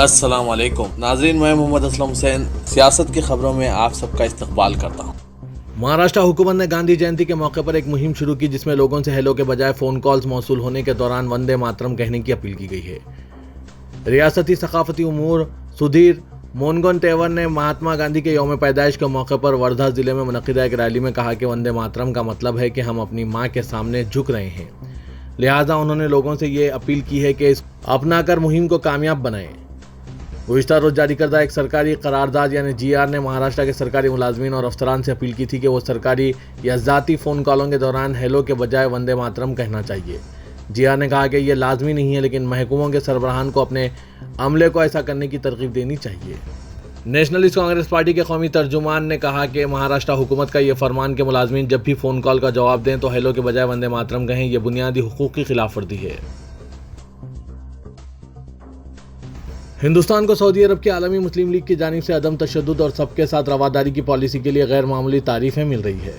अस्सलाम वालेकुम नाज़रीन, मैं मोहम्मद असलम हुसैन सियासत की खबरों में आप सबका इस्तकबाल करता हूँ। महाराष्ट्र हुकूमत ने गांधी जयंती के मौके पर एक मुहिम शुरू की जिसमें लोगों से हेलो के बजाय फ़ोन कॉल्स मौसूल होने के दौरान वंदे मातरम कहने की अपील की गई है। रियासती सकाफती उमूर सुधीर मोनगोनतेवर ने महात्मा गांधी के यौम पैदाइश के मौके पर वर्धा जिले में मुनक़िदा एक रैली में कहा कि वंदे मातरम का मतलब है कि हम अपनी माँ के सामने झुक रहे हैं। लिहाजा उन्होंने लोगों से ये अपील की है कि इस अपनाकर मुहिम को कामयाब बनाएं। गुज़िश्ता रोज जारी करदा एक सरकारी करारदाद यानी GR ने महाराष्ट्र के सरकारी मुलाजमीन और अफसरान से अपील की थी कि वो सरकारी या ज़ाती फ़ोन कॉलों के दौरान हेलो के बजाय वंदे मातरम कहना चाहिए। GR ने कहा कि ये लाजमी नहीं है, लेकिन महकूमों के सरबराहान को अपने अमले को ऐसा करने की तरकीब देनी चाहिए। नेशनलिस्ट कांग्रेस पार्टी के कौमी तर्जुमान ने कहा कि महाराष्ट्र हुकूमत का ये फरमान कि मुलाजमीन जब भी फ़ोन कॉल का जवाब दें तो हेलो के बजाय वंदे मातरम कहें, यह बुनियादी हुकूक की खिलाफ वर्जी है। हिंदुस्तान को सऊदी अरब की आलमी मुस्लिम लीग की जानिब से अदम तशद्दुद और सबके साथ रवादारी की पॉलिसी के लिए गैर मामूली तारीफें मिल रही है।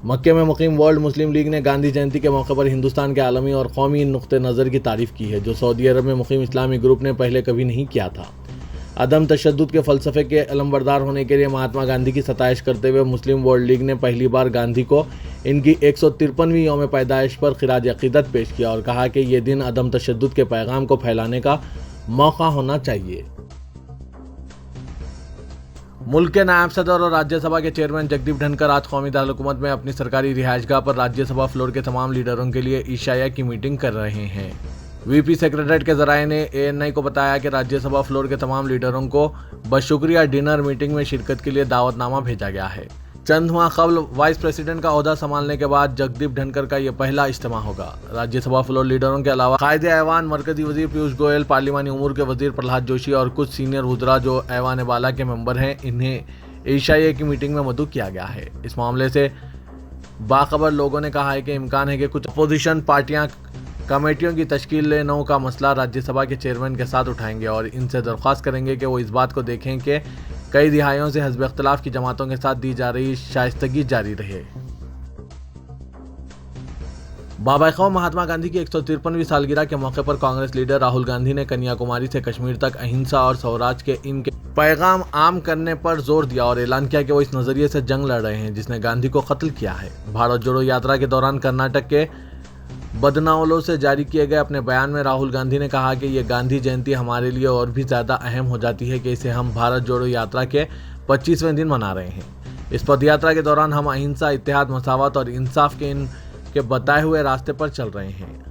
मक्के में मुकीम वर्ल्ड मुस्लिम लीग ने गांधी जयंती के मौके पर हिंदुस्तान के आलमी और कौमी नुक्ते नज़र की तारीफ की है, जो सऊदी अरब में मुकीम इस्लामी ग्रुप ने पहले कभी नहीं किया था। अदम तशद्दुद के फ़लसफ़े के अलमबरदार होने के लिए महात्मा गांधी की सताइश करते हुए मुस्लिम वर्ल्ड लीग ने पहली बार गांधी को इनकी 153वीं यौम पैदाइश पर खिराज अक़ीदत पेश किया और कहा कि ये दिन अदम तशद्दुद के पैगाम को फैलाने का मौका होना चाहिए। मुल्क के नायब सदर और राज्यसभा के चेयरमैन जगदीप धनखड़ आज कौमी दारुल-ए-हुकूमत में अपनी सरकारी रिहाइशगाह पर राज्यसभा फ्लोर के तमाम लीडरों के लिए ईशाया की मीटिंग कर रहे हैं। VP सेक्रेटरीट के ज़राए ने ANI को बताया कि राज्यसभा फ्लोर के तमाम लीडरों को बशुक्रिया डिनर मीटिंग में शिरकत के लिए दावतनामा भेजा गया है। चंद माह कबल वाइस प्रेसिडेंट का ओहदा संभालने के बाद जगदीप धनखड़ का यह पहला इज्तिमा होगा। राज्यसभा फ्लोर लीडरों के अलावा कायदे ऐवान मरकजी वजीर पीयूष गोयल, पार्लिमानी उमूर के वजीर प्रहलाद जोशी और कुछ सीनियर वुज़रा जो ऐवान बाला के मेंबर हैं, इन्हें एशिया की मीटिंग में मदऊ किया गया है। इस मामले से बाखबर लोगों ने कहा है कि इम्कान है कि कुछ अपोजिशन पार्टियां कमेटियों की तश्कील नौ का मसला राज्यसभा के चेयरमैन के साथ उठाएंगे और इनसे दरख्वास्त करेंगे कि वो इस बात को देखें कि कई दिहाइयों से हिज़्ब इख्तिलाफ की जमातों के साथ दी जा रही शाइस्तगी जारी रहे। बाबा कौम महात्मा गांधी की 153वीं सालगिरह के मौके पर कांग्रेस लीडर राहुल गांधी ने कन्याकुमारी से कश्मीर तक अहिंसा और स्वराज के इनके पैगाम आम करने पर जोर दिया और ऐलान किया कि वो इस नज़रिए से जंग लड़ रहे हैं जिसने गांधी को कत्ल किया है। भारत जोड़ो यात्रा के दौरान कर्नाटक के बदनावलों से जारी किए गए अपने बयान में राहुल गांधी ने कहा कि ये गांधी जयंती हमारे लिए और भी ज़्यादा अहम हो जाती है कि इसे हम भारत जोड़ो यात्रा के 25वें दिन मना रहे हैं। इस पदयात्रा के दौरान हम अहिंसा, इत्तेहाद, मसावत और इंसाफ के इनके बताए हुए रास्ते पर चल रहे हैं।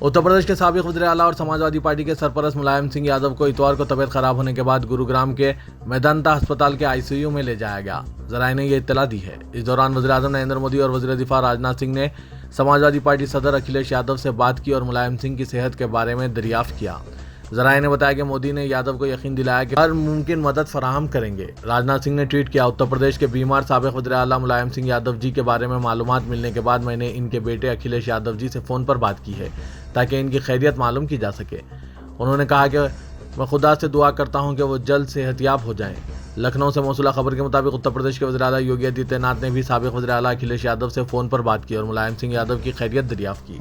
उत्तर प्रदेश के साबिक वज़ीर आला और समाजवादी पार्टी के सरपरस्त मुलायम सिंह यादव को इतवार को तबीयत खराब होने के बाद गुरुग्राम के मेदांता अस्पताल के ICU में ले जाया गया। ज़राए ने यह इत्तला दी है। इस दौरान वज़ीर आज़म नरेंद्र मोदी और वज़ीर दिफा राजनाथ सिंह ने समाजवादी पार्टी सदर अखिलेश यादव से बात की और मुलायम सिंह की सेहत के बारे में दरियाफ्त किया। ज़राए ने बताया कि मोदी ने यादव को यकीन दिलाया कि हर मुमकिन मदद फराहम करेंगे। राजनाथ सिंह ने ट्वीट किया, उत्तर प्रदेश के बीमार साबिक वज़ीर आला मुलायम सिंह यादव जी के बारे में मालूमात मिलने के बाद मैंने इनके बेटे अखिलेश यादव जी से फ़ोन पर बात की है ताकि इनकी खैरियत मालूम की जा सके। उन्होंने कहा कि मैं खुदा से दुआ करता हूं कि वो जल्द सेहतियाब हो जाएं। लखनऊ से मौसूला खबर के मुताबिक उत्तर प्रदेश के वज़ीर आला योगी आदित्यनाथ ने भी साबिक वज़ीर आला अखिलेश यादव से फ़ोन पर बात की और मुलायम सिंह यादव की खैरियत दरियाफ्त की।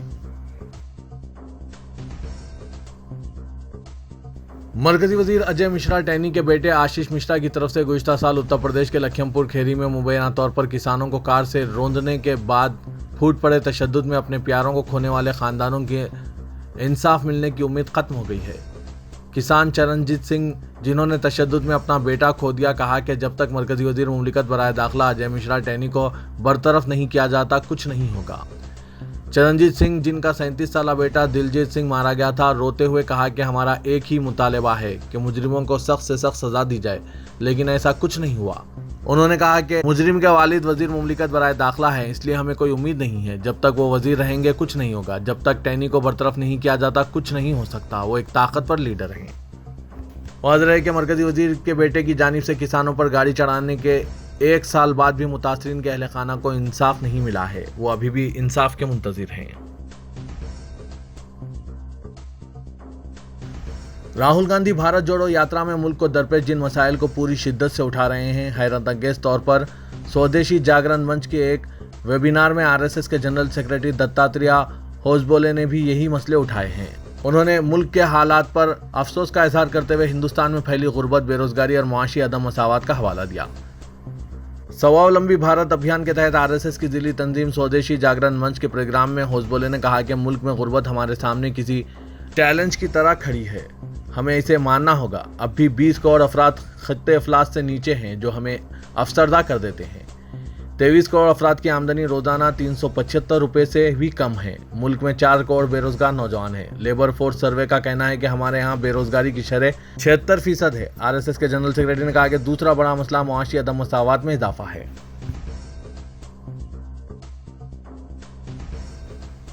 मरकजी वजीर अजय मिश्रा टैनी के बेटे आशीष मिश्रा की तरफ से गुज़िश्ता साल उत्तर प्रदेश के लखीमपुर खेरी में मुबैना तौर पर किसानों को कार से रौंदने के बाद फूट पड़े तशद्दुद में अपने प्यारों को खोने वाले ख़ानदानों के इंसाफ मिलने की उम्मीद ख़त्म हो गई है। किसान चरणजीत सिंह, जिन्होंने तशद्दुद में अपना बेटा खो दिया, कहा कि जब तक मरकजी वजीर मुमलिकत बराए दाखिला अजय मिश्रा टैनी को बरतरफ नहीं किया जाता कुछ नहीं होगा। चरणजीत सिंह, जिनका 37 साला बेटा दिलजीत सिंह मारा गया था, रोते हुए कहा कि हमारा एक ही मुतालबा है कि मुजरिमों को सख्त से सख्त सजा दी जाए, लेकिन ऐसा कुछ नहीं हुआ। उन्होंने कहा कि मुजरिम के वालिद वजीर मुमलिकत बराए दाखिला है, इसलिए हमें कोई उम्मीद नहीं है। जब तक वो वजीर रहेंगे कुछ नहीं होगा। जब तक टैनी को बरतरफ नहीं किया जाता कुछ नहीं हो सकता। वो एक ताकतवर लीडर हैं। वाज़ेह है कि मरकजी वजीर के बेटे की जानिब से किसानों पर गाड़ी चढ़ाने के 1 साल बाद भी मुतासरीन के अहले खाना को इंसाफ नहीं मिला है। वो अभी भी इंसाफ के मुंतज़िर हैं। राहुल गांधी भारत जोड़ो यात्रा में मुल्क को दरपेश जिन मसाइल को पूरी शिद्दत से उठा रहे हैं, हैरत अंगेज तौर पर स्वदेशी जागरण मंच के एक वेबिनार में RSS के जनरल सेक्रेटरी दत्तात्रेय होसबोले ने भी यही मसले उठाए हैं। उन्होंने मुल्क के हालात पर अफसोस का इजहार करते हुए हिंदुस्तान में फैली गुर्बत, बेरोजगारी और मुआशी अदम मसावत का हवाला दिया। स्वावलंबी भारत अभियान के तहत आरएसएस की जिली तंजीम स्वदेशी जागरण मंच के प्रोग्राम में होसबोले ने कहा कि मुल्क में गुर्बत हमारे सामने किसी चैलेंज की तरह खड़ी है। हमें इसे मानना होगा। अब भी 20 करोड़ अफराद खत्ते अफलास से नीचे हैं, जो हमें अफसरदा कर देते हैं। 23 करोड़ अफराद की आमदनी रोजाना 375 रुपये से भी कम है। मुल्क में 4 करोड़ बेरोजगार नौजवान हैं। लेबर फोर्स सर्वे का कहना है कि हमारे यहाँ बेरोजगारी की शरह 76% है। आरएसएस के जनरल सेक्रेटरी ने कहा कि दूसरा बड़ा मसला मुआशी अदम मसावत में इजाफा है।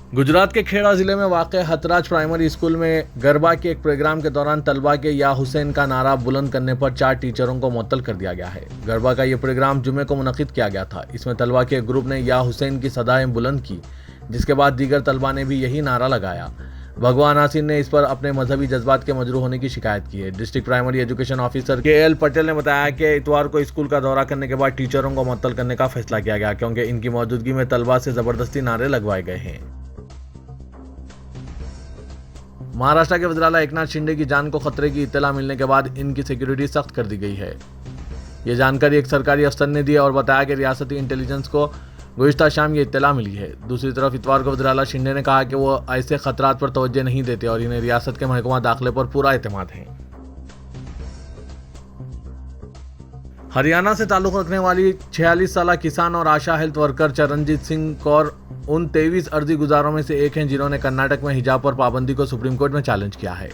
गुजरात के खेड़ा जिले में वाक़ हतराज प्राइमरी स्कूल में गरबा के एक प्रोग्राम के दौरान तलबा के या हुसैन का नारा बुलंद करने पर 4 टीचरों को मुअत्तल कर दिया गया है। गरबा का ये प्रोग्राम जुमे को मुनक़िद किया गया था। इसमें तलबा के एक ग्रुप ने या हुसैन की सदाएं बुलंद की, जिसके बाद दीगर तलबा ने भी यही नारा लगाया। भगवा नासिर ने इस पर अपने मजहबी जज्बात के मजरूह होने की शिकायत की है। District primary education officer KL Patel ने बताया कि इतवार को स्कूल का दौरा करने के बाद टीचरों को मुअत्तल करने का फैसला किया गया, क्योंकि इनकी मौजूदगी में तलबा से ज़बरदस्ती नारे लगवाए गए हैं। महाराष्ट्र के वज़ीर-ए-आला एकनाथ शिंदे की जान को खतरे की इत्तला मिलने के बाद इनकी सिक्योरिटी सख्त कर दी गई है। ये जानकारी एक सरकारी अफसर ने दी और बताया कि रियासती इंटेलिजेंस को गुज़िश्ता शाम ये इत्तला मिली है। दूसरी तरफ इतवार को वज़ीर-ए-आला शिंदे ने कहा कि वो ऐसे खतरात पर तवज्जो नहीं देते और इन्हें रियासत के महकमा दाखिले पर पूरा एतमाद है। हरियाणा से ताल्लुक़ रखने वाली 46 साला किसान और आशा हेल्थ वर्कर चरणजीत सिंह कौर उन 23 अर्जी गुजारों में से एक हैं जिन्होंने कर्नाटक में हिजाब पर पाबंदी को सुप्रीम कोर्ट में चैलेंज किया है।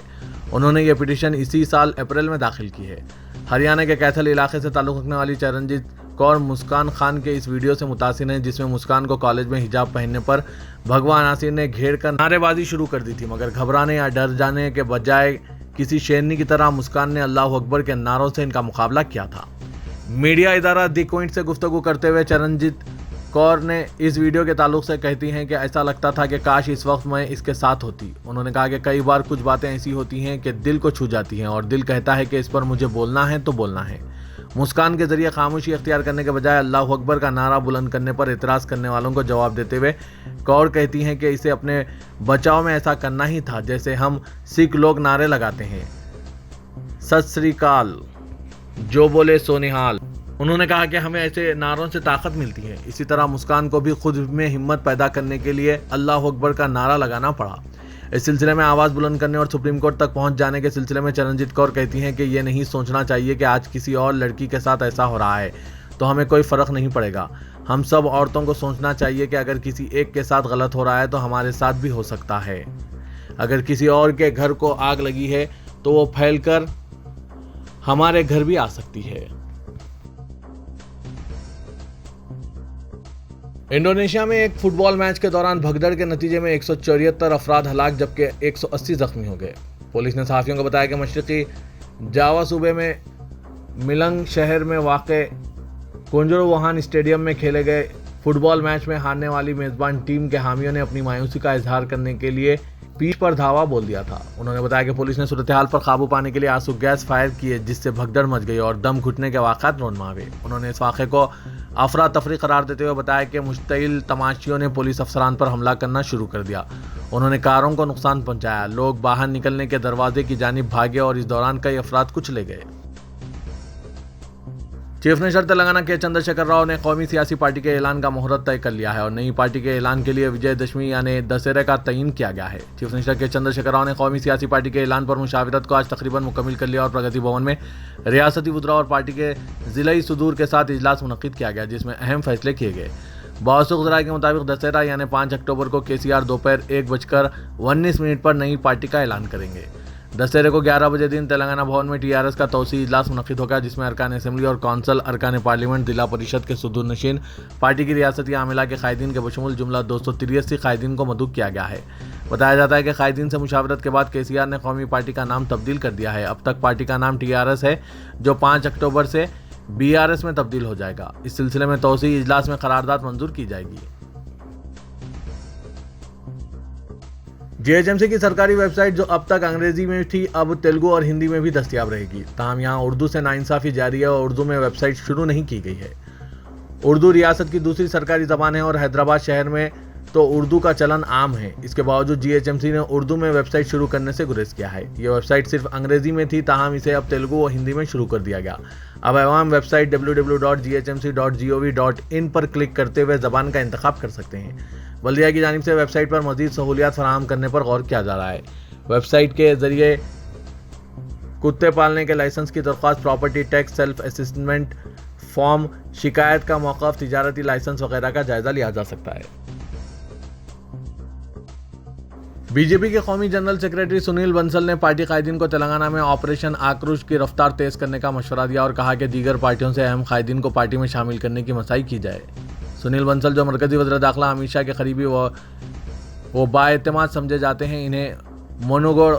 उन्होंने ये पिटीशन इसी साल अप्रैल में दाखिल की है। हरियाणा के कैथल इलाके से ताल्लुक़ रखने वाली चरणजीत कौर मुस्कान खान के इस वीडियो से मुतासिर हैं, जिसमें मुस्कान को कॉलेज में हिजाब पहनने पर भगवा नासिर ने घेर कर नारेबाजी शुरू कर दी थी, मगर घबराने या डर जाने के बजाय किसी शेरनी की तरह मुस्कान ने अल्लाह अकबर के नारों से इनका मुकाबला किया था। मीडिया इदारा दी क्विंट से गुफ्तगू करते हुए चरणजीत कौर ने इस वीडियो के ताल्लुक से कहती हैं कि ऐसा लगता था कि काश इस वक्त मैं इसके साथ होती। उन्होंने कहा कि कई बार कुछ बातें ऐसी होती हैं कि दिल को छू जाती हैं और दिल कहता है कि इस पर मुझे बोलना है तो बोलना है। मुस्कान के जरिए खामोशी अख्तियार करने के बजाय अल्लाह अकबर का नारा बुलंद करने पर एतराज़ करने वालों को जवाब देते हुए कौर कहती हैं कि इसे अपने बचाव में ऐसा करना ही था जैसे हम सिख लोग नारे लगाते हैं, सत श्री अकाल, जो बोले सो निहाल। उन्होंने कहा कि हमें ऐसे नारों से ताकत मिलती है। इसी तरह मुस्कान को भी खुद में हिम्मत पैदा करने के लिए अल्लाह अकबर का नारा लगाना पड़ा। इस सिलसिले में आवाज़ बुलंद करने और सुप्रीम कोर्ट तक पहुंच जाने के सिलसिले में चरणजीत कौर कहती हैं कि ये नहीं सोचना चाहिए कि आज किसी और लड़की के साथ ऐसा हो रहा है तो हमें कोई फ़र्क नहीं पड़ेगा। हम सब औरतों को सोचना चाहिए कि अगर किसी एक के साथ गलत हो रहा है तो हमारे साथ भी हो सकता है। अगर किसी और के घर को आग लगी है तो वो फैल कर हमारे घर भी आ सकती है। इंडोनेशिया में एक फुटबॉल मैच के दौरान भगदड़ के नतीजे में 174 अफराद हलाक जबकि 180 जख्मी हो गए। पुलिस ने सहाफ़ियों को बताया कि मशरक़ी जावा सूबे में मिलंग शहर में वाक़े कोंजरोवहान स्टेडियम में खेले गए फुटबॉल मैच में हारने वाली मेज़बान टीम के हामियों ने अपनी मायूसी का इजहार करने के लिए पीठ पर धावा बोल दिया था। उन्होंने बताया कि पुलिस ने सूरत हाल पर काबू पाने के लिए आंसू गैस फायर किए, जिससे भगदड़ मच गई और दम घुटने के वाक़ात रोनमा हुए। उन्होंने इस वाक़े को अफरा तफरी करार देते हुए बताया कि मुश्तइल तमाशियों ने पुलिस अफसरान पर हमला करना शुरू कर दिया। उन्होंने कारों को नुकसान पहुंचाया, लोग बाहर निकलने के दरवाजे की जानिब भागे और इस दौरान कई अफराद कुचले गए। चीफ मिनिस्टर तेलंगाना के चंद्रशेखर राव ने कौमी सियासी पार्टी के ऐलान का मुहूर्त तय कर लिया है और नई पार्टी के ऐलान के लिए विजयदशमी यानी दशहरे का तयन किया गया है। चीफ मिनिस्टर के चंद्रशेखर राव ने कौमी सियासी पार्टी के ऐलान पर मुशावरत को आज तकरीबन मुकम्मल कर लिया और प्रगति भवन में रियासती वुज़रा और पार्टी के ज़िलाई सुदूर के साथ इजलास मुनक़िद किया गया, जिसमें अहम फैसले किए गए। बावसूख ज़राए के मुताबिक दशहरा यानी 5 अक्टूबर को KCR दोपहर 1:19 पर नई पार्टी का ऐलान करेंगे। दशहरे को 11 बजे दिन तेलंगाना भवन में TRS का तौसी इजलास मुनक़िद होगा, जिसमें अरकान असेंबली और कौंसल, अरकान पार्लियामेंट, जिला परिषद के सुदूर नशीन, पार्टी की रियासती आमिला के कायदीन के बशमूल जुमला 283 कायदीन को मदऊ किया गया है। बताया जाता है कि कायदीन से मुशावरत के बाद KCR ने कौमी पार्टी का नाम तब्दील कर दिया है। अब तक पार्टी का नाम TRS है, जो 5 अक्टूबर से BRS में तब्दील हो जाएगा। इस सिलसिले में तौसी इजलास में करारदाद मंजूर की जाएगी। JHMC की सरकारी वेबसाइट जो अब तक अंग्रेजी में थी अब तेलुगु और हिंदी में भी दस्तयाब रहेगी। ताहम यहाँ उर्दू से नाइंसाफ़ी जारी है और उर्दू में वेबसाइट शुरू नहीं की गई है। उर्दू रियासत की दूसरी सरकारी ज़बान है और हैदराबाद शहर में तो उर्दू का चलन आम है। इसके बावजूद जीएचएमसी ने उर्दू में वेबसाइट शुरू करने से गुरेज किया है। ये वेबसाइट सिर्फ अंग्रेजी में थी, ताहम इसे अब तेलुगु और हिंदी में शुरू कर दिया गया। अब अवाम वेबसाइट www.ghmc.gov.in पर क्लिक करते हुए ज़बान का इंतखाब कर सकते हैं। बल्दिया की जानिब से वेबसाइट पर मज़ीद सहूलियात फराहम करने पर गौर किया जा रहा है। वेबसाइट के जरिए कुत्ते पालने के लाइसेंस की दरख्वास्त, property tax, self assessment form, शिकायत का मौक़िफ़, तिजारती लाइसेंस वगैरह का जायजा लिया जा सकता है। बीजेपी के कौमी जनरल सेक्रेटरी सुनील बंसल ने पार्टी कायदीन को तेलंगाना में ऑपरेशन आक्रोश की रफ्तार तेज करने का मशवरा दिया और कहा कि दीगर पार्टियों से अहम कायदीन को पार्टी में शामिल करने की मसाई की जाए। सुनील बंसल, जो मरकजी वज़ीर दाखिला अमित शाह के करीबी वो बाएतमाद समझे जाते हैं, इन्हें मनोगढ़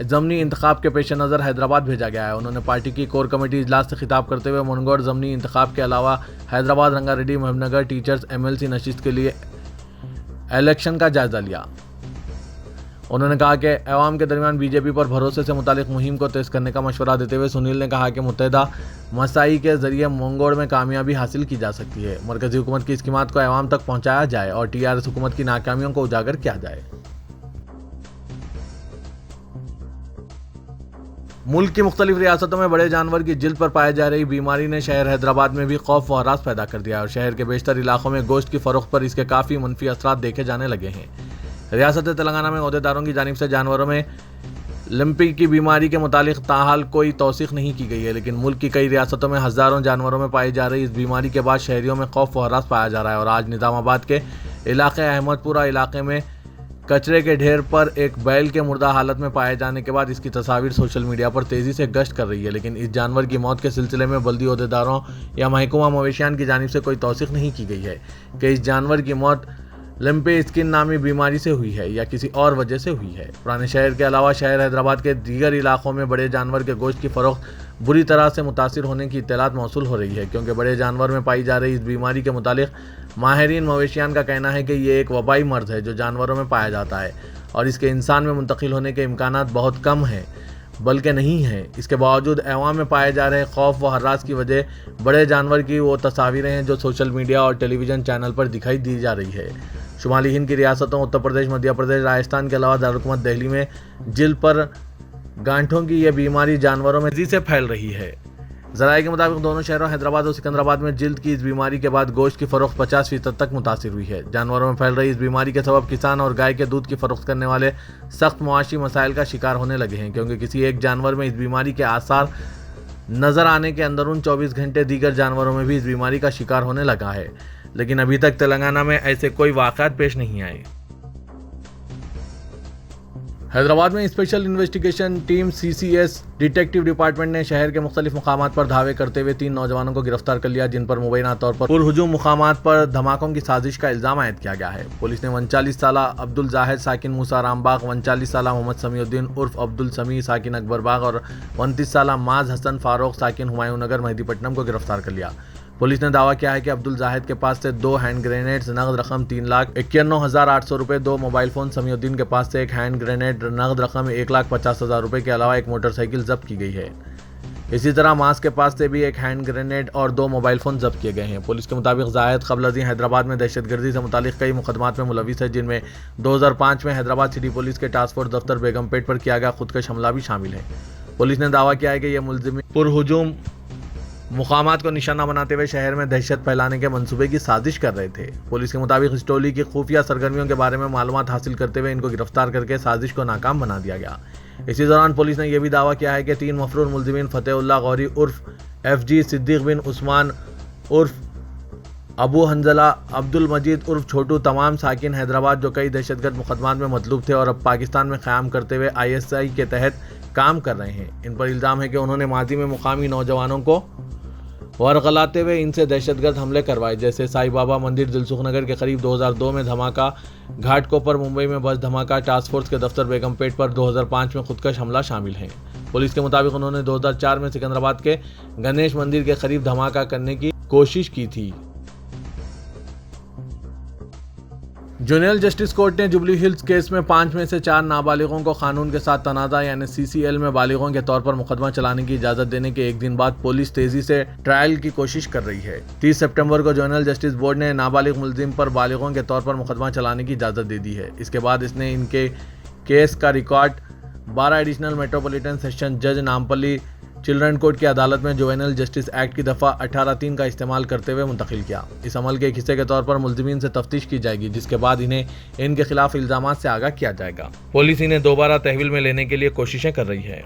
ज़मनी इंतखाब के पेश नज़र हैदराबाद भेजा गया है। उन्होंने पार्टी की कोर कमेटी इजलास से खिताब करते हुए मनोगढ़ ज़मनी इंतखाब के अलावा हैदराबाद, रंगारेड्डी, महबूबनगर टीचर्स MLC नशिस्त के लिए इलेक्शन का जायजा लिया। उन्होंने कहा कि अवाम के दरमियान बीजेपी पर भरोसे से मुतालिक मुहिम को तेज करने का मशवरा देते हुए सुनील ने कहा कि मुत्तहिदा मसाई के जरिए मंगोड़ में कामयाबी हासिल की जा सकती है। मरकजी हुकूमत की स्कीमात को अवाम तक पहुँचाया जाए और TRS हुकूमत की नाकामियों को उजागर किया जाए। मुल्क की मुख्तलिफ रियासतों में बड़े जानवर की जिल्द पर पाई जा रही बीमारी ने शहर हैदराबाद में भी खौफ व हरास पैदा कर दिया और शहर के बेशतर इलाकों में गोश्त की फरोख्त पर इसके काफ़ी मनफी असरात देखे जाने लगे हैं। रियासत तेलंगाना में ओहदेदारों की जानिब से जानवरों में लिम्पी की बीमारी के मुतालिक ताहाल कोई तौसीक नहीं की गई है, लेकिन मुल्क की कई रियासतों में हज़ारों जानवरों में पाई जा रही इस बीमारी के बाद शहरियों में खौफ व हरास पाया जा रहा है। और आज निज़ामाबाद के इलाके अहमदपुरा इलाके में कचरे के ढेर पर एक बैल के मुर्दा हालत में पाए जाने के बाद इसकी तस्वीर सोशल मीडिया पर तेज़ी से गश्त कर रही है, लेकिन इस जानवर की मौत के सिलसिले में बल्दी ओहदेदारों या महकमा मवेशियान की जानिब से कोई तौसीक नहीं की गई है कि इस जानवर की मौत लिम्पी स्किन नामी बीमारी से हुई है या किसी और वजह से हुई है। पुराने शहर के अलावा शहर हैदराबाद के दीगर इलाकों में बड़े जानवर के गोश्त की फरोख्त बुरी तरह से मुतासिर होने की इत्तलात मौसूल हो रही है, क्योंकि बड़े जानवर में पाई जा रही इस बीमारी के मुतालिक माहिरीन मवेशियान का कहना है कि ये एक वबाई मर्ज है जो जानवरों में पाया जाता है और इसके इंसान में मुंतकिल होने के इम्कानात बहुत कम हैं, बल्कि नहीं है। इसके बावजूद अवाम में पाए जा रहे खौफ व हर्रास की वजह बड़े जानवर की वो तस्वीरें हैं जो सोशल मीडिया और टेलीविज़न चैनल पर दिखाई दी जा रही है। शुमाली हिंद की रियासतों उत्तर प्रदेश, मध्य प्रदेश, राजस्थान के अलावा दारुल दिल्ली में जिल्द पर गांठों की यह बीमारी जानवरों में तेजी से फैल रही है। ज़राए के मुताबिक दोनों शहरों हैदराबाद और सिकंदराबाद में जिल्द की इस बीमारी के बाद गोश्त की फरोख्त 50% तक मुतासिर हुई है। जानवरों में फैल रही इस बीमारी के सबब किसान और गाय के दूध की फरोख्त करने वाले सख्त मुआशी मसाइल का शिकार होने लगे हैं, क्योंकि किसी एक जानवर में इस बीमारी के आसार नज़र आने के अंदरून 24 घंटे दीगर जानवरों में भी इस बीमारी का शिकार होने लगा है, लेकिन अभी तक तेलंगाना में ऐसे कोई वाक़यात पेश नहीं आए। हैदराबाद में special investigation team CCS detective department ने शहर के मुख्तलिफ मुकामात पर धावे करते हुए 3 नौजवानों को गिरफ्तार कर लिया, जिन पर मुबैना तौर पर पुरहुजूम मुकामात पर धमाकों की साजिश का इल्ज़ाम आयद किया गया है। पुलिस ने 39 साला अब्दुल जाहिद साकिन मूसा रामबाग, 39 साला मोहम्मद समीउद्दीन उर्फ अब्दुल समी साकिन अकबरबाग और 29 साला माज हसन फारूक साकिन हुमायूं नगर मेहदीपट्टनम को गिरफ्तार कर लिया। पुलिस ने दावा किया है कि अब्दुल जाहिद के पास से 2 हैंड ग्रेनेड्स, नगद रकम 3,51,800 रुपये, 2 मोबाइल फ़ोन, समीउद्दीन के पास से एक हैंड ग्रेनेड, नगद रकम 1,50,000 रुपये के अलावा एक मोटरसाइकिल जब्त की गई है। इसी तरह मास के पास से भी एक हैंड ग्रेनेड और 2 मोबाइल फ़ोन जब्त किए गए हैं। पुलिस के मुताबिक जाहिद क़ब्ल हैदराबाद में दहशतगर्दी से मुतालिक कई मुकदमात में मुलविस है, जिनमें 2005 में हैदराबाद सिटी पुलिस के टास्क फोर्स दफ्तर बेगमपेट पर किया गया खुदकश हमला भी शामिल है। पुलिस ने दावा किया है कि यह मुलजिम पुरहुजूम मुकामात को निशाना बनाते हुए शहर में दहशत फैलाने के मंसूबे की साजिश कर रहे थे। पुलिस के मुताबिक इस टोली की खुफिया सरगर्मियों के बारे में मालूमात हासिल करते हुए इनको गिरफ्तार करके साजिश को नाकाम बना दिया गया। इसी दौरान पुलिस ने यह भी दावा किया है कि 3 मफरूर मुलजिमीन फतेहुल्लाह गौरी उर्फ FG, सिद्दीक बिन उस्मान उर्फ अबू हंजला, अब्दुल मजीद उर्फ छोटू, तमाम साकिन हैदराबाद जो कई दहशतगर्द मुकदमात में मतलूब थे और अब पाकिस्तान में क़याम करते हुए ISI के तहत काम कर रहे हैं। इन पर इल्ज़ाम है कि उन्होंने माजी में मुकामी नौजवानों को वरगलाते हुए इनसे दहशतगर्द हमले करवाए, जैसे साई बाबा मंदिर दिलसुख नगर के करीब 2002 में धमाका, घाटकोपर मुंबई में बस धमाका, टास्क फोर्स के दफ्तर बेगमपेट पर 2005 में खुदकश हमला शामिल हैं। पुलिस के मुताबिक उन्होंने 2004 में सिकंदराबाद के गणेश मंदिर के करीब धमाका करने की कोशिश की थी। जुवेनाइल जस्टिस कोर्ट ने जुबली हिल्स केस में 5 में से 4 नाबालिगों को कानून के साथ तनाज़ा यानी CCL में बालिगों के तौर पर मुकदमा चलाने की इजाजत देने के एक दिन बाद पुलिस तेजी से ट्रायल की कोशिश कर रही है। 30 सितंबर को जुवेनाइल जस्टिस बोर्ड ने नाबालिग मुलजिम पर बालिगों के तौर पर मुकदमा चलाने की इजाजत दे दी है। इसके बाद इसने इनके केस का रिकॉर्ड 12 एडिशनल मेट्रोपॉलिटन सेशन जज नामपल्ली चिल्ड्रन कोर्ट की अदालत में जुवेनाइल जस्टिस एक्ट की दफ़ा 18(3) का इस्तेमाल करते हुए मुंतकिल किया। इस अमल के एक हिस्से के तौर पर मुल्ज़िमीन से तफ्तीश की जाएगी, जिसके बाद इन्हें इनके खिलाफ इल्ज़ामात से आगाह किया जाएगा। पुलिस इन्हें दोबारा तहवील में लेने के लिए कोशिशें कर रही है।